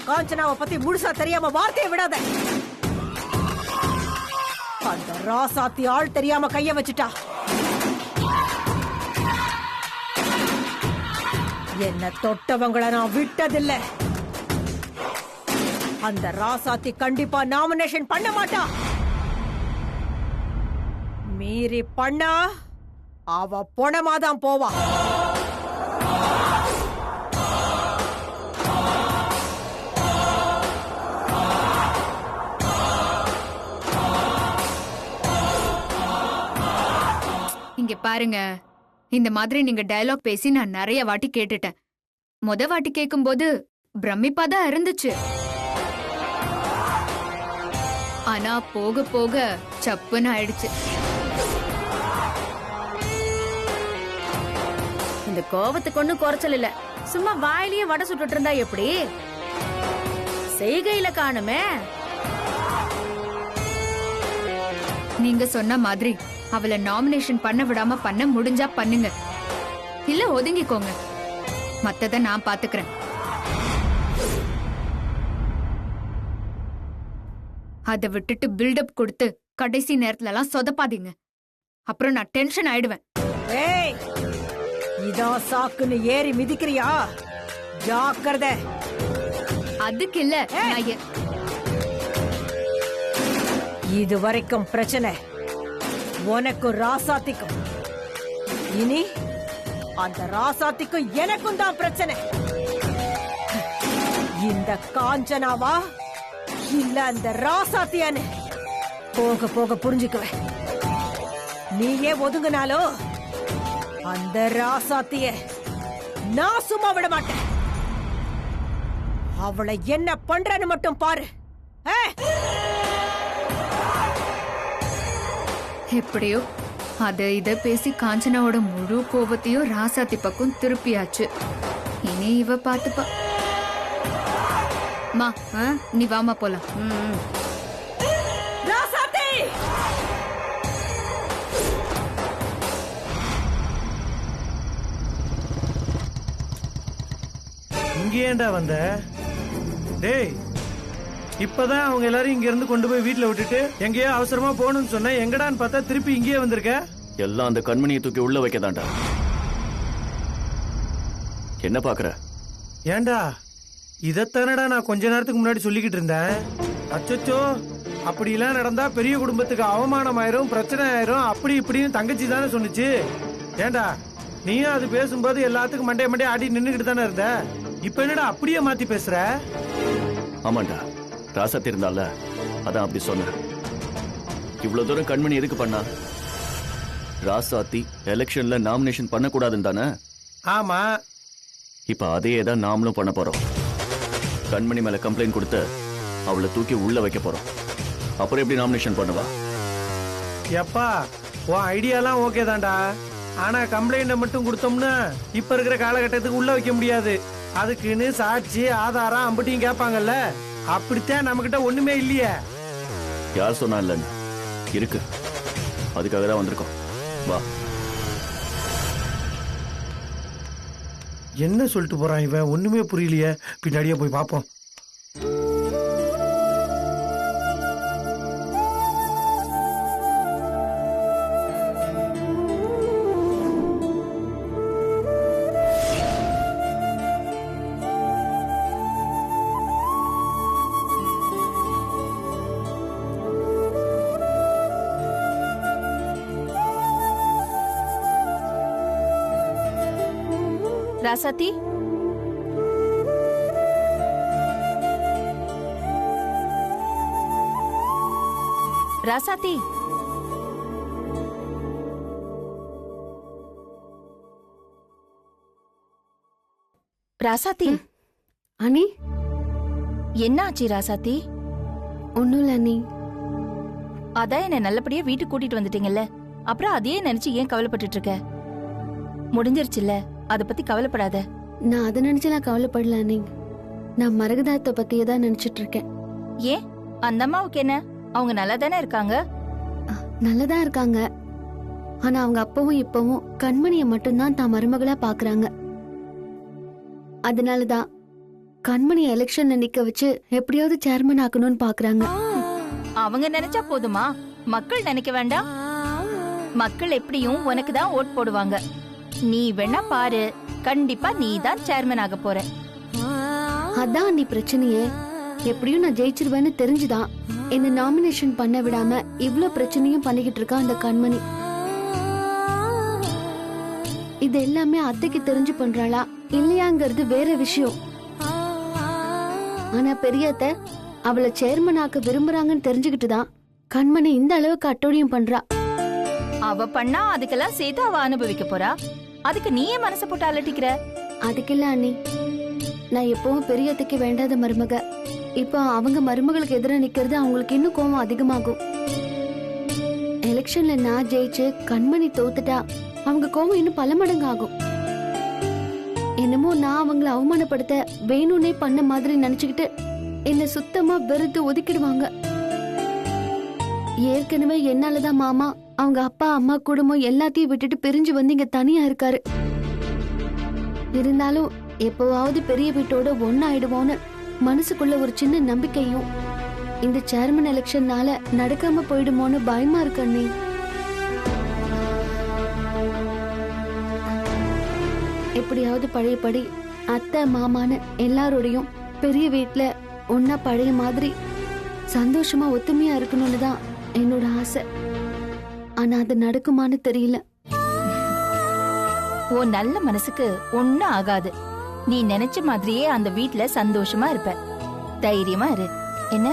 காஞ்சனாவை பத்தி முழுசா தெரியாம வார்த்தையை விடாத. அந்த ராசாத்தி ஆள் தெரியாம கைய வச்சுட்டா. என்ன தொட்டவங்களை நான் விட்டதில்லை. அந்த ராசாத்தி கண்டிப்பா நாமினேஷன் பண்ண மாட்டா. மீறி பண்ணா அவ பொணமாதான் போவா. இங்க பாருங்க, இந்த மாதிரி நீங்க டயலாக் பேசி நான் நிறைய வாட்டி கேட்டுட்டேன். முத வாட்டி கேட்கும்போது பிரமிப்பா தான் இருந்துச்சு. ஆனா போக போக சப்புன்னு ஆயிடுச்சு. இந்த கோவத்துக்கு ஒண்ணும் குறைச்சல் இல்ல. சும்மா வாயிலேயே வடை சுட்டுட்டு இருந்தா எப்படி? செய்கையில காணுமே. நீங்க சொன்ன மாதிரி அவளை நாமினேஷன் பண்ண விடாம பண்ண முடிஞ்சா பண்ணுங்க, இல்ல ஒதுங்கிக்கோங்க. மத்தத நான் பாத்துக்கிறேன். அத விட்டுட்டு பில்டப் கொடுத்து கடைசி நேரத்துல எல்லாம் சொதப்பாதீங்க. அப்புறம் நான் டென்ஷன் ஆயிடுவேன். ஏய், இதான் சாக்குன்னு ஏறி மிதிக்கிறியா? ஜாக்கிரதை. அதுக்கு இல்ல, நான் இது வரைக்கும் பிரச்சனை உனக்கும் ராசாத்திக்கும். இனி அந்த ராசாத்திக்கும் எனக்கும் தான் பிரச்சனை. இந்த காஞ்சனாவா இல்ல அந்த ராசாத்தியான்னு போக போக புரிஞ்சுக்குவேன். நீயே ஒதுங்கினாலோ அந்த ராசாத்திய நான் சும்மா விட மாட்டேன். அவளை என்ன பண்றன்னு மட்டும் பாரு. எப்படியோ அத இத பேசி காஞ்சனாவோட முழு கோபத்தையும் ராசாத்தி பக்கம் திருப்பியாச்சு. இனி இவ பாத்துப்பா. மா, நீ வாமா போலாம். ராசாத்தி! இங்க ஏண்டா வந்த? டேய், இப்பதான் அவங்க எல்லாரும் இங்க இருந்து கொண்டு போய் வீட்டுல விட்டுட்டு எங்கேயோ அவசரமா போகணும்னு சொன்ன. எங்கடான்னு பார்த்தா திருப்பி இங்கேயே வந்திருக்க. எல்லாம் அந்த கண்மணியை தூக்கி உள்ள வைக்கதாண்டா. என்ன பாக்குற? ஏண்டா, இதத்தானடா நான் கொஞ்ச நேரத்துக்கு முன்னாடி சொல்லிக்கிட்டு இருந்தேன். அச்சோ, அப்படிலாம் நடந்தா பெரிய குடும்பத்துக்கு அவமானம் ஆயிரும், பிரச்சனை ஆயிரும், அப்படி இப்படின்னு தங்கச்சி தானே சொன்னுச்சு. ஏண்டா, நீயும் அது பேசும்போது எல்லாத்துக்கும் மண்டே ஆடி நின்னுக்கிட்டு தானே இருந்த. இப்ப என்னடா அப்படியே மாத்தி பேசுற? ஆமாண்டா, ராசாத்தி இருந்தால அதான் அப்படி சொன்ன. இவ்வளவு தூரம் கண்மணி எதுக்கு பண்ணா? ராசாத்தி எலெக்ஷன்ல நாமினேஷன் பண்ணக்கூடாதுன்னு தானே? ஆமா. இப்ப அதே தான் நாமளும் பண்ண போறோம். கண்மணி மேல கம்ப்ளைண்ட் கொடுத்து அவளை தூக்கி உள்ள வைக்க போறோம். அப்புறம் எப்படி நாமினேஷன் பண்ணுவா? எப்பா, உன் ஐடியாலாம் ஓகே தான்டா. ஆனா கம்ப்ளைண்ட மட்டும் கொடுத்தோம்னா இப்ப இருக்கிற காலகட்டத்துக்கு உள்ள வைக்க முடியாது. அதுக்குன்னு சாட்சி ஆதாரம் அம்பட்டியும் கேட்பாங்கல்ல. அப்படித்தான் நம்ம கிட்ட ஒண்ணுமே இல்லையே. யார் சொன்னா இல்லன்னு? இருக்கு, அதுக்காக தான் வந்திருக்கோம். வா. என்ன சொல்லிட்டு போறான் இவன்? ஒண்ணுமே புரியலையே. பின்னாடியே போய் பாப்போம். ராசாத்தி, ராசாத்தி, ராசாத்தி. அனி, என்ன ஆச்சு ராசாத்தி? ஒண்ணும் இல்ல அனி. அதான் என்ன நல்லபடியா வீட்டுக்கு கூட்டிட்டு வந்துட்டீங்கல்ல, அப்புறம் அதையே நினைச்சு ஏன் கவலைப்பட்டுட்டு இருக்க? முடிஞ்சிருச்சுல்ல, அத பத்தி கவலைப்படாத. நான் அதை நினைச்செல்லாம் கவலைப்படல அனி. நான் மரகதாத்தை பத்தியே தான் நினைச்சிட்டு இருக்கேன். ஏன், அந்த அம்மாவுக்கு என்ன? அவங்க நல்லா தானே இருக்காங்க. நல்லதா இருக்காங்க. ஆனா அவங்க அப்பவும் இப்பவும் கண்மணியை மட்டும்தான் தான் மருமகளா பாக்குறாங்க. அதனாலதான் கண்மணி எலெக்ஷன்ல நிக்க வச்சு எப்படியாவது சேர்மன் ஆக்கணும்னு பாக்குறாங்க. அவங்க நினைச்சா போதுமா? மக்கள் நினைக்க வேண்டாம்? மக்கள் எப்படியும் உனக்கு தான் ஓட் போடுவாங்க. நீ வேணா பாரு, கண்டிப்பா நீ தான் சேர்மன் ஆக போற. அதான் நீ பிரச்சனையே. எப்படியும் நான் ஜெயிச்சிருவேன்னு தெரிஞ்சுதான் என்ன நாமினேஷன் பண்ண விடாம இவ்ளோ பிரச்சனையும் பண்ணிக்கிட்டு இருக்கா அந்த கண்மணி. இது எல்லாமே அத்தைக்கு தெரிஞ்சு பண்றாளா இல்லையாங்கிறது வேற விஷயம். ஆனா பெரியத்த அவளை சேர்மன் ஆக்க விரும்புறாங்கன்னு தெரிஞ்சுக்கிட்டுதான் கண்மணி இந்த அளவுக்கு அட்டோழியம் பண்றா. அவ பண்ணா அதுக்கெல்லாம் சேர்த்து அவ அனுபவிக்க போறா. அதுக்கு நீயே மனசை போட்டு அலட்டிக்கிற. அதுக்கில்ல அண்ணி, நான் எப்பவும் பெரியத்தைக்கு வேண்டாத மருமக. இப்போ அவங்க மருமகளுக்கு எதிராக நிக்கிறது அவங்களுக்கு இன்னும் கோவம் அதிகமாகும். எலெக்ஷன்ல நான் ஜெயிச்சு கண்மணி தோத்துட்டா அவங்க கோவம் இன்னும் பல மடங்கு ஆகும். என்னமோ நான் அவங்கள அவமானப்படுத்த வேணும்னே பண்ண மாதிரி நினைச்சுக்கிட்டு என்ன சுத்தமா வெறுத்து ஒதுக்கிடுவாங்க. ஏற்கனவே என்னாலதான் மாமா அவங்க அப்பா அம்மா குடும்பம் எல்லாத்தையும் விட்டுட்டு பிரிஞ்சு வந்து இங்க தனியா இருக்காரு. இருந்தாலும் எப்பவாவது பெரிய வீட்டோட ஒன்னாயிடுவோன்னு மனசுக்குள்ள ஒரு சின்ன நம்பிக்கையும் இந்த சேர்மன் எலெக்ஷன்னால நடக்காம போயிடுமோன்னு பயமா இருக்கு அண்ணே. எப்படியாவது பழையபடி அத்தை மாமான்னு எல்லாரோடையும் பெரிய வீட்டுல ஒன்னா பழைய மாதிரி சந்தோஷமா ஒத்துமையா இருக்கணும்னு தான் என்னோட ஆசை. ஆனா அது நடக்குமான்னு தெரியல. உன் நல்ல மனசுக்கு ஒண்ணும் ஆகாது. நீ நினைச்ச மாதிரியே அந்த வீட்ல சந்தோஷமா இருப்ப. தைரியமா இரு. என்ன?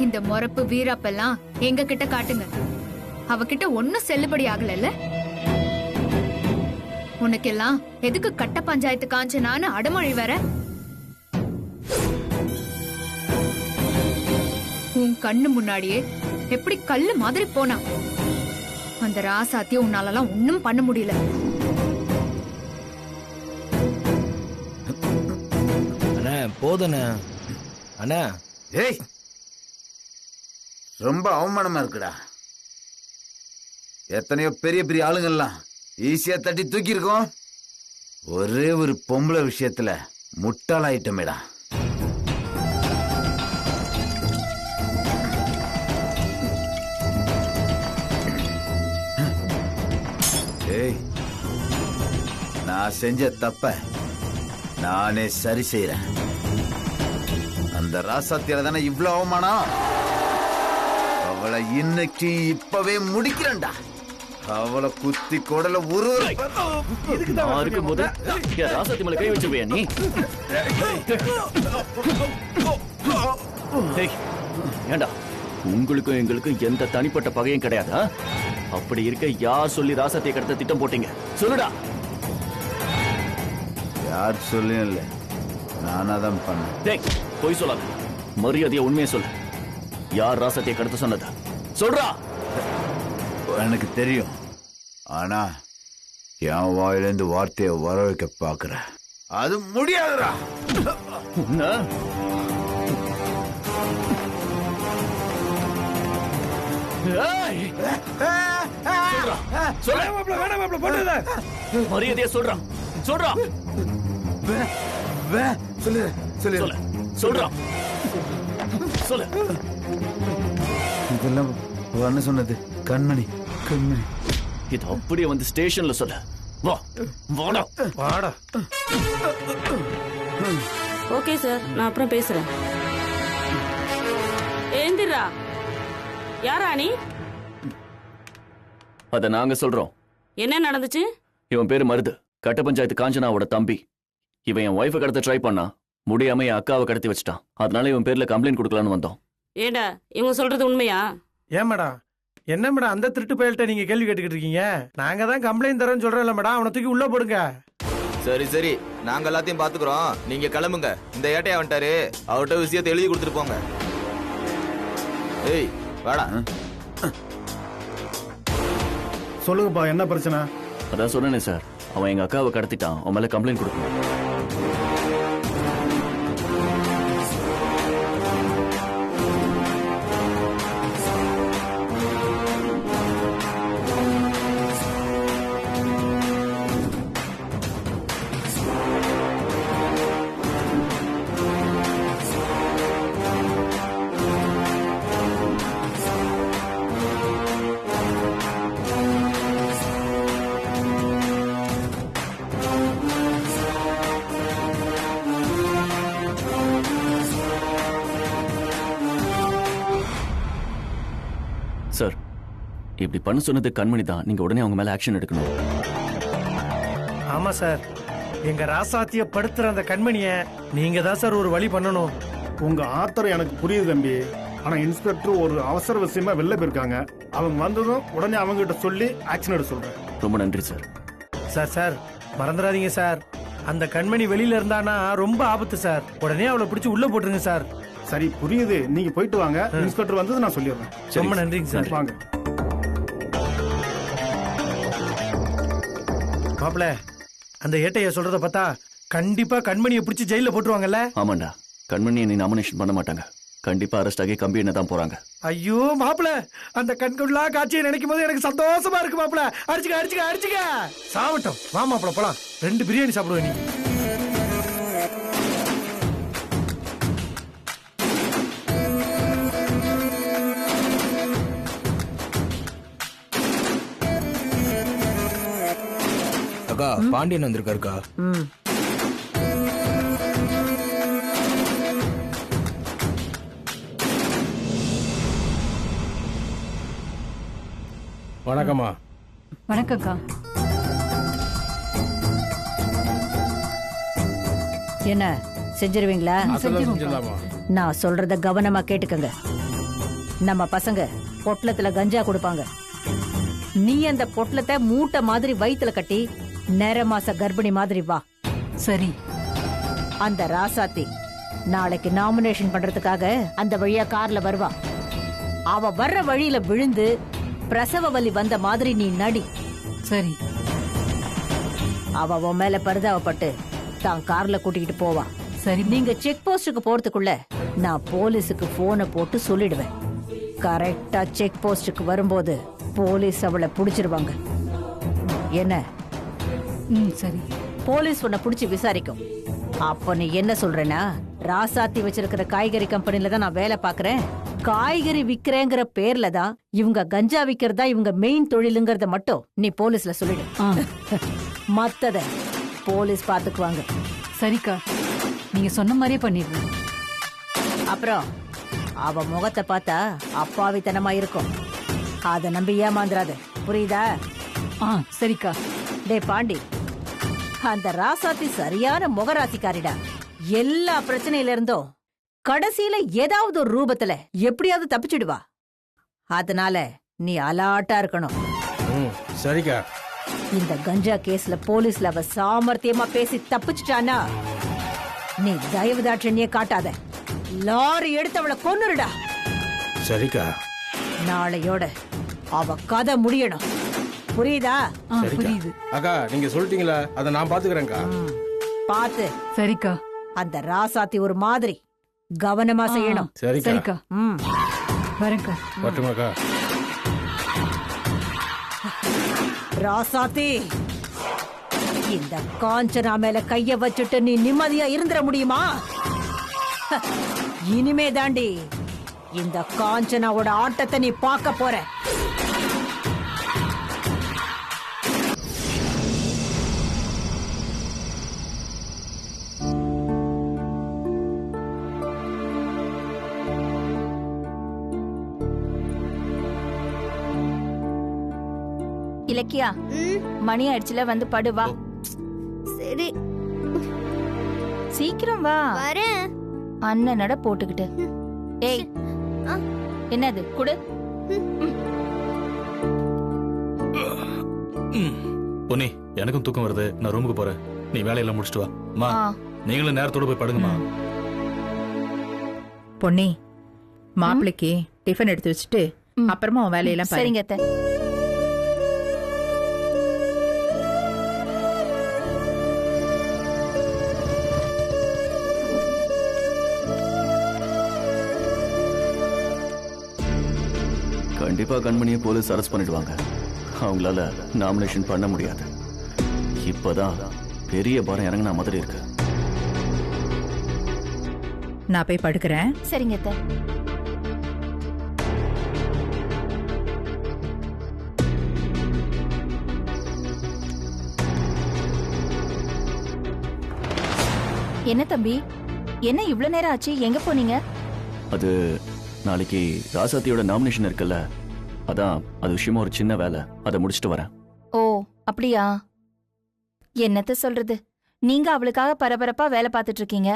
இந்த மொறப்பு வீராப்பெல்லாம் எங்க கிட்ட காட்டுங்க. அவகிட்ட ஒன்னும் செல்லுபடி ஆகல. உனக்கெல்லாம் எதுக்கு கட்ட பஞ்சாயத்து காஞ்சனான்னு அடமொழி வர? உன் கண்ணு முன்னாடியே எப்படி கல்லு மாதிரி போனா. அந்த ராசாத்திய உன்னாலலாம் ஒன்னும் பண்ண முடியல. அண்ணா போதுண்ணா. அண்ணா ஏய், ரொம்ப அவமானமா இருக்குடா. எத்தனையோ பெரிய பெரிய ஆளுங்கள்லாம் ஈஸியா தட்டி தூக்கி இருக்கோம். ஒரே ஒரு பொம்பளை விஷயத்துல முட்டாளாயிட்டமேடா. ஏய், நான் செஞ்ச தப்ப நானே சரி செய்யறேன். அந்த ராசாத்தியால தானே இவ்வளவு அவமானம். அவளை இன்னைக்கு இப்பவே முடிக்கிறேன்டா. அவளை குத்தி கொடல இருக்கும்போது ராசாத்தி மேல கை வச்சிருவியா நீ? ஏண்டா, உங்களுக்கும் எங்களுக்கும் எந்த தனிப்பட்ட பகையும் கிடையாதா? அப்படி இருக்க யார் சொல்லி ராசாத்தியை கடத்த திட்டம் போட்டீங்க? சொல்லுடா. யார் சொல்லியும் இல்ல, நானாதான் பண்ணேன். போய் சொல்லாத, மரியாதைய உண்மையை சொல்லு. யார் ராசாத்தியை கடத்த சொன்னதா? சொல்றா. எனக்கு தெரியும், ஆனா என் வாயிலிருந்து வார்த்தையை வர வைக்க பாக்குற. அது முடியாதுடா. மரியாதைய சொல்றான். சொல்றா. சொல்லு சொல்லு சொல்றா. சொல்லு. இதெல்லாம் என்ன சொன்னது? கண்மணி கண்மணி. இது அப்படியே வந்து ஸ்டேஷன்ல சொல்ல. வா வாடா வாடா. ஓகே சார், நான் அப்புறம் பேசுறேன். ஏந்திரா, யாரா நீ? அத நாங்க சொல்றோம். என்ன நடந்துச்சு? இவன் பேரு மருது, கட்ட பஞ்சாயத்து காஞ்சனாவோட தம்பி. இவன் என் ஒய்ஃபை கடத்த ட்ரை பண்ணா. முடியாம என் அக்காவை கடத்தி வச்சுட்டான். அதனால இவன் பேர்ல கம்ப்ளைண்ட் கொடுக்கலான்னு வந்தோம். ஏண்டா இவங்க சொல்றது உண்மையா? ஏன் மேடம் என்ன மேடம் அந்த திருட்டு பயல்கிட்ட நீங்க கேள்வி கேட்டுக்கிட்டு இருக்கீங்க? நாங்க தான் கம்ப்ளைண்ட் தரோம்னு சொல்றோம்ல மேடம், அவனை தூக்கி உள்ள போடுங்க. சரி சரி, நாங்க எல்லாத்தையும் பாத்துக்கிறோம், நீங்க கிளம்புங்க. இந்த ஏட்டையா வந்துட்டாரு, அவர்கிட்ட விஷயத்தை எழுதி கொடுத்துட்டு போங்க. ஏய் வாடா. சொல்லுங்கப்பா, என்ன பிரச்சனை? அதான் சொன்னேனே சார், அவன் எங்க அக்காவை கடத்திட்டான். அவன் மேல கம்ப்ளைண்ட் கொடுக்கணும். சார், இப்படி பண்ண சொன்னது கண்மணி தான். நீங்க உடனே அவங்க மேல ஆக்ஷன் எடுக்கணும். ஆமா சார், எங்க ராசாத்திய படுத்துற அந்த கண்மணிய நீங்க தான் சார் ஒரு வழி பண்ணணும். உங்க ஆத்திரம் எனக்கு புரியுது தம்பி. ஆனா இன்ஸ்பெக்டர் ஒரு அவசர விஷயமா வெளில போயிருக்காங்க. அவங்க வந்ததும் உடனே அவங்க கிட்ட சொல்லி ஆக்ஷன் எடுக்க சொல்றேன். ரொம்ப நன்றி சார். சார் சார் மறந்துடாதீங்க சார், அந்த கண்மணி வெளியில இருந்தானா ரொம்ப ஆபத்து சார். உடனே அவளை பிடிச்சி உள்ள போட்டுருங்க சார். சரி புரியுது, நீங்க போயிட்டு வாங்க. இன்ஸ்பெக்டர் வந்தது நான் சொல்லிடுறேன். ரொம்ப நன்றிங்க சார். வாங்க மாப்பிள, அந்த ஏட்டைய சொல்றத பார்த்தா கண்டிப்பா கண்மணியை பிடிச்சி ஜெயில போட்டுருவாங்கல்ல? ஆமாண்டா, கண்மணியை நீ நாமினேஷன் பண்ண மாட்டாங்க. கண்டிப்பா அரெஸ்ட் ஆகி கம்பி என்ன தான் போறாங்க. ஐயோ மாப்பிள, அந்த கண்கொள்ளா காட்சியை நினைக்கும் போது எனக்கு சந்தோஷமா இருக்கு மாப்பிள. அடிச்சுக்க அடிச்சுக்க அடிச்சுக்க சாவட்டும். வா மாப்பிள போலாம், 2 பிரியாணி சாப்பிடுவேன் நீ. அக்கா, பாண்டியன் வந்திருக்காருக்கா. வணக்கம்மா. வணக்கம்க்கா. என்ன செஞ்சிருவீங்களா? நான் சொல்றத கவனமா கேட்டுக்கங்க. நம்ம பசங்க பொட்டலத்துல கஞ்சா கொடுப்பாங்க. நீ அந்த பொட்டலத்தை மூட்டை மாதிரி வயித்துல கட்டி நேர மாச கர்ப்பிணி மாதிரி வா. சரி. அந்த ராசாத்தி நாளைக்கு நாமினேஷன் பண்றதுக்காக அந்த வழியா கார்ல வருவா. அவ வர்ற வழியில விழுந்து பிரசவ வலி வந்த மாதிரி நீ நடி. சரி. அவ உன் மேல பரிதாபப்பட்டு தான் கார்ல கூட்டிக்கிட்டு போவா. சரி. நீங்க செக் போஸ்டுக்கு போறதுக்குள்ள நான் போலீஸுக்கு போனை போட்டு சொல்லிடுவேன். கரெக்டா செக் போஸ்டுக்கு வரும்போது போலீஸ் அவளை புடிச்சிருவாங்க. என்ன? சரி. போலீஸ் உன்னை புடிச்சு விசாரிக்கும். அப்ப நீ என்ன சொல்றேன்னா, ராசாத்தி வச்சிருக்கிற காய்கறி கம்பெனில தான் நான் வேலை பாக்குறேன், காய்கறி விக்கிறேங்கிற பேர்ல தான் இவங்க கஞ்சா விக்கிறதா இவங்க மெயின் தொழிலுங்கிறத மட்டும் நீ போலீஸ்ல சொல்லிடு. மத்தத போலீஸ் பாத்துக்குவாங்க. சரிக்கா, நீங்க சொன்ன மாதிரியே பண்ணிடுறேன். அப்புறம் அவ முகத்தை பார்த்தா அப்பாவித்தனமா இருக்கும். அத நம்பி ஏமாந்துராத, புரியுதா? சரிக்கா. டே பாண்டி, அந்த ராசாத்தி சரியான முகராசிக்காரிடா. எல்லா பிரச்சனையில இருந்தும் கடைசியில ஏதாவது ஒரு ரூபத்துல எப்படியாவது தப்பிச்சிடுவா. அதனால நீ அலாட்டா இருக்கணும். சரிக்கா. இந்த கஞ்சா கேஸ்ல போலீஸ்ல அவ சாமர்த்தியமா பேசி தப்பிச்சிட்டானா நீ தயவுதாட்சணியே காட்டாத. லாரி எடுத்து அவளை கொன்னுருடா. சரிக்கா. நாளையோட அவ கதை முடியணும், புரியுதா? புரியுது. அக்கா, நீங்க சொல்லிட்டீங்களா, அதை நான் பாத்துக்கிறேன்க்கா. பாத்து. சரிக்கா. அந்த ராசாத்தி ஒரு மாதிரி கவனமா செய்யணும். சரிக்கா. வரேன்க்கா. வரட்டுமாக்கா? ராசாத்தி, இந்த காஞ்சனா மேல கைய வச்சுட்டு நீ நிம்மதியா இருந்துட முடியுமா? இனிமே தாண்டி இந்த காஞ்சனாவோட ஆட்டத்தை நீ பார்க்க போற. இலக்கியா, மணி ஆயிடுச்சுல, வந்து படுவா. சரி சீக்கிரம் வா. வரேன். அண்ணனோட போட்டுக்கிட்டு. ஏய் என்னது குடு. பொன்னி, எனக்கும் தூக்கம் வருது. நான் ரூமுக்கு போறேன். நீ வேலையெல்லாம் முடிச்சிட்டு வா. அம்மா, நீங்களும் நேரத்தோட போய் படுங்கம்மா. பொன்னி, மாப்பிளைக்கு டிஃபன் எடுத்து வச்சுட்டு அப்புறமா உன் வேலையெல்லாம் பாரு. சரிங்க அத்தை. கண்டிப்பா கண்மணியை போலீஸ் அரெஸ்ட் பண்ணிடுவாங்க. அவங்களால நாமினேஷன் பண்ண முடியாது. இப்பதான் பெரிய பாரம் இறங்கின மாதிரி இருக்கு. நான் போய் படுக்கிறேன். சரிங்க அத்தை. என்ன தம்பி, என்ன இவ்ளோ நேரம் ஆச்சு? எங்க போனீங்க? அது நாளைக்கு ராசாத்தியோட நாமினேஷன் இருக்குல்ல, அதான் அது விஷயமா ஒரு சின்ன வேலை. அதை முடிச்சிட்டு வரேன். ஓ அப்படியா? என்னத்த சொல்றது, நீங்க அவளுக்காக பரபரப்பா வேலை பார்த்துட்டு இருக்கீங்க.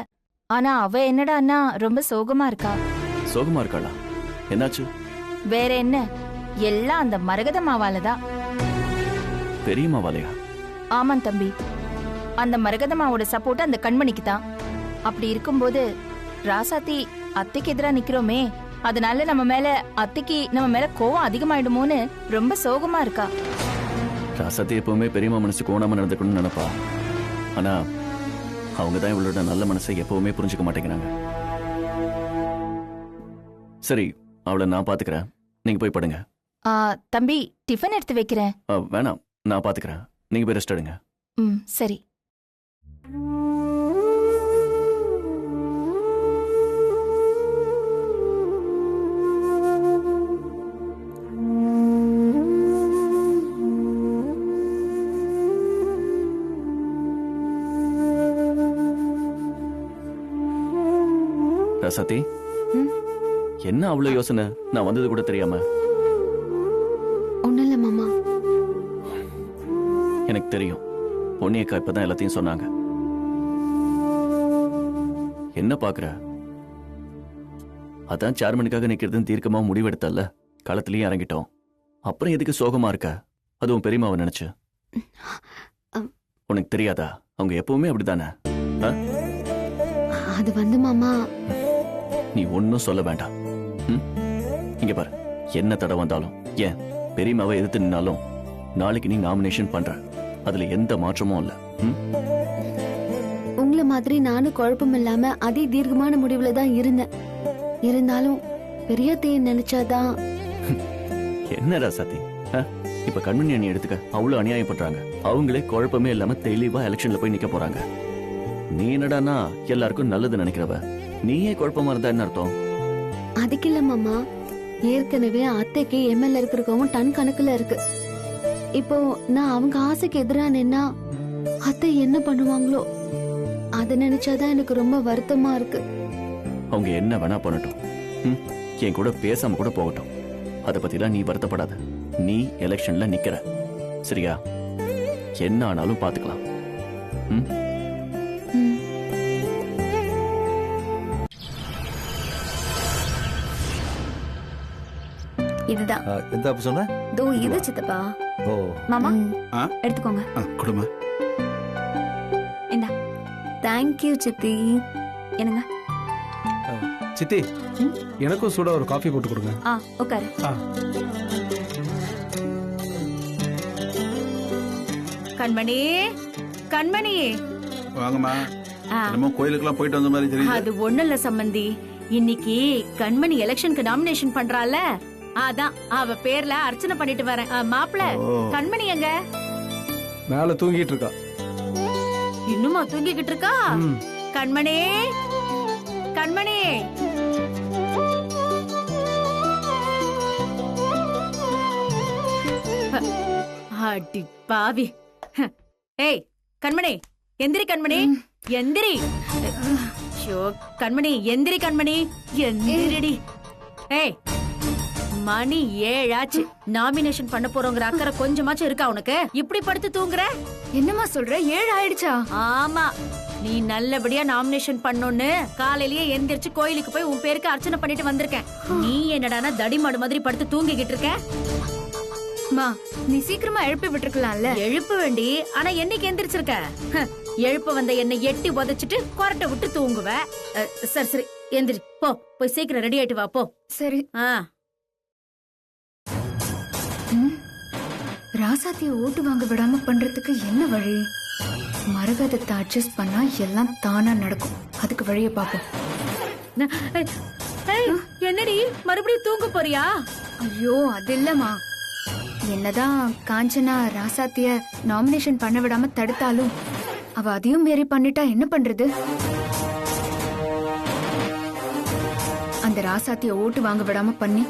ஆனா அவ என்னடா அண்ணா ரொம்ப சோகமா இருக்கா. சோகமா இருக்காளா? என்னாச்சு? வேற என்ன, எல்லாம் அந்த மரகத மாவாலதான். பெரிய மாவாலையா? ஆமாம் தம்பி, அந்த மரகதமாவோட சப்போர்ட் அந்த கண்மணிக்கு தான். அப்படி இருக்கும்போது ராசாத்தி அத்தைக்கு எதிரா நிக்கிறோமே, அதனால நம்ம மேல கோவம் அதிகமாயிடுமோன்னு ரொம்ப சோகமா இருக்கா. ராசாத்தி எப்பவுமே பெரியம்மா மனசு கோணாம நடந்துக்கணும்னு நினைப்பா. ஆனா அவங்கதான் இவளோட நல்ல மனசை எப்பவுமே புரிஞ்சுக்க மாட்டேங்கிறாங்க. சரி, அவளை நான் பாத்துக்கிறேன். நீங்க போய் படுங்க. தம்பி, டிஃபன் எடுத்து வைக்கிறேன். வேணாம், நான் பாத்துக்கிறேன். நீங்க போய் ரெஸ்ட் எடுங்க. சரி. ராசாத்தி, என்ன அவ்வளவு யோசனை? நான் வந்தது கூட தெரியாம? ஒண்ணும் இல்ல மாமா. எனக்கு தெரியும். பொன்னியக்கா இப்பதான் எல்லாத்தையும் சொன்னாங்க. என்ன பாக்குற? அதான் சேர்மனுக்காக நிக்கிறதுன்னு தீர்க்கமா முடிவெடுத்தல்ல. களத்திலயும் இறங்கிட்டோம். அப்புறம் எதுக்கு சோகமா இருக்க? அதுவும் பெரியமாவை நினைச்சு. உனக்கு தெரியாதா? அவங்க எப்பவுமே அப்படித்தானே. அது வந்து மாமா, நீ ஒன்னும் சொல்ல வேண்டாம். இங்க பாரு, என்ன தடை வந்தாலும், ஏன் பெரியமாவை எதிர்த்து நின்னாலும் நாளைக்கு நீ நாமினேஷன் பண்ற. அதுல எந்த மாற்றமும் இல்ல. உங்களை மாதிரி நானும் குழப்பம் இல்லாம அதே தீர்க்கமான முடிவுல தான் இருந்தேன். இருந்தாலும் பெரியத்தைய நினைச்சாதான். என்ன ராசாத்தி, இப்ப கண்மணி அணி எடுத்துக்க. அவ்வளவு அநியாயம் பண்றாங்க. அவங்களே குழப்பமே இல்லாம தெளிவா எலெக்ஷன்ல போய் நிக்க போறாங்க. நீ என்னடானா எல்லாருக்கும் நல்லது நினைக்கிறவ. நீயே குழப்பமா இருந்தா என்ன அர்த்தம்? அதுக்கு இல்ல மாமா, ஏற்கனவே அத்தைக்கு எம்எல்ஏ இருக்கிறவங்க டன் கணக்குல இருக்கு. இப்போ நான் அவங்க ஆசைக்கு எதிரா நின்னா அத்தை என்ன பண்ணுவாங்களோ அத நினைச்சாதான் எனக்கு ரொம்ப வருத்தமா இருக்கு. அவங்க என்ன வேணா பண்ணட்டும். என் கூட பேசாம கூட போகட்டும். அத பத்திலாம் நீ வருத்தப்படாத. நீ எலெக்ஷன்ல நிக்கிற, சரியா? என்ன ஆனாலும் பாத்துக்கலாம். இதுதான். எந்த சொன்ன? தோ இது சித்தப்பா. ஓ மாமா, எடுத்துக்கோங்க. கொடுமா. இந்தா. தேங்க் யூ சித்தி. என்னங்க? சித்தி, எனக்கும் சூடா ஒரு காஃபி போட்டு கொடுங்க. உட்காரு. கண்மணி, கண்மணி. வாங்கம்மா. நம்ம கோயிலுக்குலாம் போயிட்டு வந்த மாதிரி தெரியுது. அது ஒண்ணு இல்ல சம்பந்தி, இன்னைக்கு கண்மணி எலெக்ஷனுக்கு நாமினேஷன் பண்றால, அதான் அவ பேர்ல அர்ச்சனை பண்ணிட்டு வரேன். மாப்பிள, கண்மணி எங்க? மேல தூங்கிட்டு இருக்கா. இன்னுமா தூங்கிக்கிட்டு இருக்கா? கண்மணி, கண்மணி. அடி பாவி. ஏய் கண்மணி, எந்திரி கண்மணி, எந்திரி. கண்மணி எந்திரி, கண்மணி எந்திரிடி. ஏய் மணி 7 ஆச்சு. நாமினேஷன் பண்ண போறோங்கிற அக்கறை கொஞ்சமாச்சும் இருக்கா உனக்கு? இப்படி படுத்து தூங்குற? என்னம்மா சொல்ற? 7 ஆயிடுச்சா? ஆமா, நீ நல்லபடியா நாமினேஷன் பண்ணோன்னு காலையிலேயே எந்திரிச்சு கோயிலுக்கு போய் உன் பேருக்கு அர்ச்சனை பண்ணிட்டு வந்திருக்கேன். நீ என்னடானா தடிமாடு மாதிரி படுத்து தூங்கிக்கிட்டு இருக்க. மா, நீ சீக்கிரமா எழுப்பி விட்டுருக்கலாம்ல. எழுப்ப வேண்டி, ஆனா என்னைக்கு எந்திரிச்சிருக்க? எழுப்ப வந்த என்னை எட்டி உதச்சிட்டு கொரட்டை விட்டு தூங்குவ. சரி சரி, எந்திரி போ, போய் சீக்கிரம் ரெடி ஆயிட்டு வா போ. சரி. ராசாத்திய ஓட்டு வாங்க விடாம பண்றதுக்கு என்ன வழி? மரகதத்தை அட்ஜஸ்ட் பண்ணா எல்லாம் தானா நடக்கும். அதுக்கு வழிய பாப்போம். என்னடி மறுபடியும் தூங்க போறியா? ஐயோ, அது இல்லம்மா. என்னதான் காஞ்சனா ராசாத்திய நாமினேஷன் பண்ண விடாம தடுத்தாலும் அவ அதையும் மீறி பண்ணிட்டா என்ன பண்றது? அந்த ராசாத்திய ஓட்டு வாங்க விடாம பண்ணி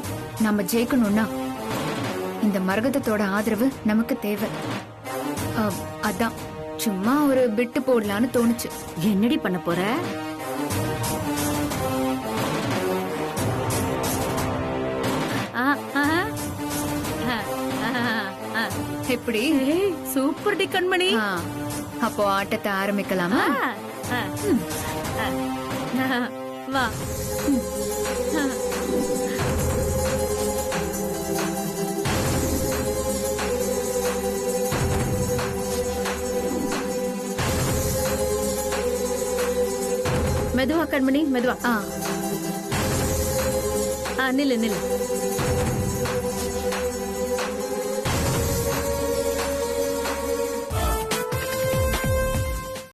நம்ம ஜெயிக்கணும்னா இந்த மரகதத்தோட ஆதரவு நமக்கு தேவை. அதான் சும்மா ஒரு பிட்டு போடலான்னு தோணுச்சு. என்னடி பண்ண போற? எப்படி? சூப்பர் டி கண்மணி. அப்போ ஆட்டத்தை ஆரம்பிக்கலாமா? வா. மெதுவா கண்மணி, மெதுவா. நில்லு நில்லு.